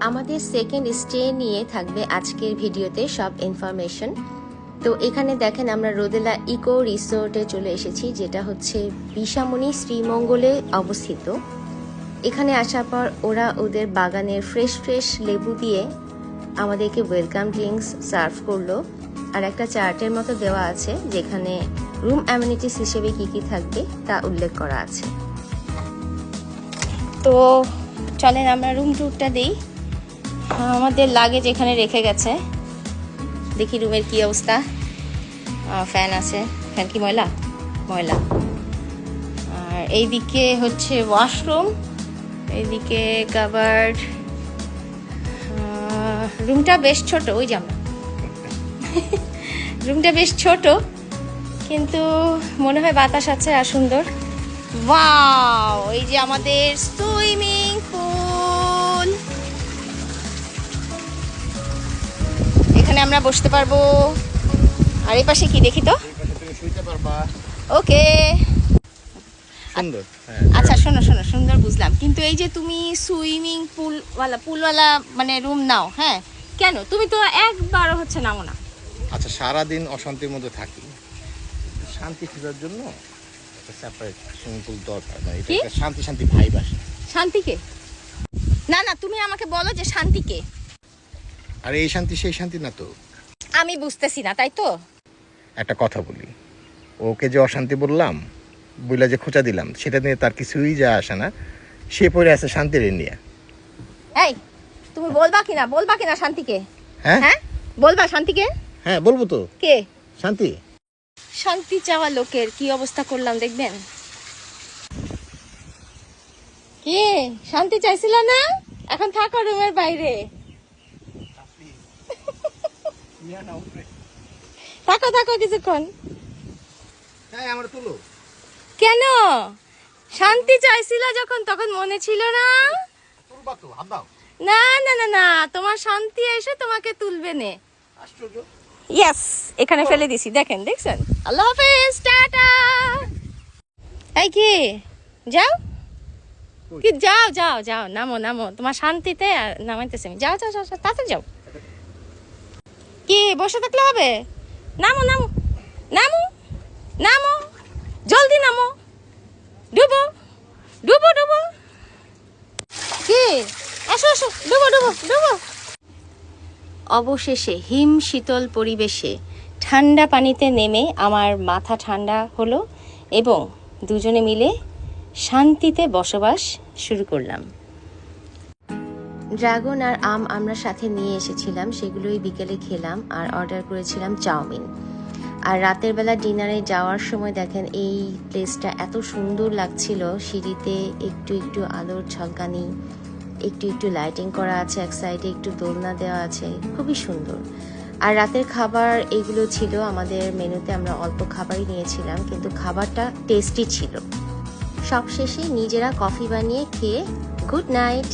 আমাদের second stay নিয়ে থাকবে আজকের ভিডিওতে সব ইনফরমেশন। তো এখানে দেখেন আমরা রোদেলা ইকো রিসোর্টে চলে এসেছি, যেটা হচ্ছে বিশামণি শ্রীমঙ্গলে অবস্থিত। এখানে আসার পর ওরা ওদের বাগানের ফ্রেশ লেবু দিয়ে আমাদেরকে ওয়েলকাম ড্রিঙ্কস সার্ভ করলো। আর একটা চার্টের মতো দেওয়া আছে যেখানে রুম অ্যামিনিটিস হিসেবে কি কি থাকবে তা উল্লেখ করা আছে। তো চলেন আমরা রুম ট্যুরটা দিই। আমাদের লাগেজ এখানে রেখে গেছে, দেখি রুমের কি অবস্থা। ফ্যান আছে, ফ্যান কি ময়লা? ময়লা। আর এইদিকে হচ্ছে ওয়াশরুম, এইদিকে কাবার্ড। রুমটা বেশ ছোট, ওই যে আমরা রুমটা বেশ ছোট, কিন্তু মনে হয় বাতাস আছে আর সুন্দর। ওয়াও, এই যে আমাদের সুইমিং পুল, এখানে আমরা বসতে পারবো। আর এই পাশে কি দেখি তো? ওকে, আচ্ছা শোনো সুন্দর বুঝলাম, কিন্তু এই যে তুমি সুইমিং পুলওয়ালা মানে রুম নাও, হ্যাঁ কেন? তুমি তো একবারও হচ্ছে নামো না। আচ্ছা, সারাদিন অশান্তির মধ্যে থাকি, শান্তি খোঁজার জন্য একটা সেপারেট সুইমিং পুল দরকার। মানে এটা একটা শান্তি ভাইব আসে। শান্তিকে না, তুমি আমাকে বলো যে শান্তিকে। আর এই শান্তি সেই শান্তি না তো। আমি বুঝতেছি না, তাই তো। একটা কথা বলি, ওকে যে অশান্তি বললাম, বইলা যে খোঁচা দিলাম, সেটা নিয়ে তার কিছুই যা আসে না। সে পড়ে আছে শান্তির নিয়ে। এই তুমি বলবা কিনা শান্তিকে? হ্যাঁ বলবা শান্তিকে? হ্যাঁ বলবো তো। কে শান্তি চাওয়া লোকের কি অবস্থা করলাম দেখবেন। কে শান্তি চাইছিল না? এখন থাকো রুমের বাইরে, থাকো কিছুক্ষণ। কেন? শান্তি চাইছিল যখন, তখন মনে ছিল না? না, তোমার শান্তি এসে তোমাকে তুলবে নে। ইয়েস, এখানে ফেলে দিছি, দেখছেন। আল্লাহ হাফেজ, টাটা। এই কি যাও কি, যাও নামো, তোমার শান্তিতে নামাইতেছি আমি। যাও তাড়াতাড়ি যাও। কি বসে থাকলে হবে? নামো, জলদি নামো। ডুবো কি, আসো ডুবো। অবশেষে হিম শীতল পরিবেশে ঠান্ডা পানিতে নেমে আমার মাথা ঠান্ডা হলো এবং দুজনে মিলে শান্তিতে বসবাস শুরু করলাম। ড্রাগন আর আম আমরা সাথে নিয়ে এসেছিলাম, সেগুলোই বিকেলে খেলাম আর অর্ডার করেছিলাম চাউমিন। আর রাতের বেলা ডিনারে যাওয়ার সময় দেখেন এই প্লেসটা এত সুন্দর লাগছিল। সিঁড়িতে একটু আলোর ঝলকানি, একটু লাইটিং করা আছে, এক সাইডে একটু দোলনা দেওয়া আছে, খুবই সুন্দর। আর রাতের খাবার এগুলো ছিল আমাদের মেনুতে। আমরা অল্প খাবারই নিয়েছিলাম, কিন্তু খাবারটা টেস্টি ছিল। সবশেষে নিজেরা কফি বানিয়ে খেয়ে গুড নাইট।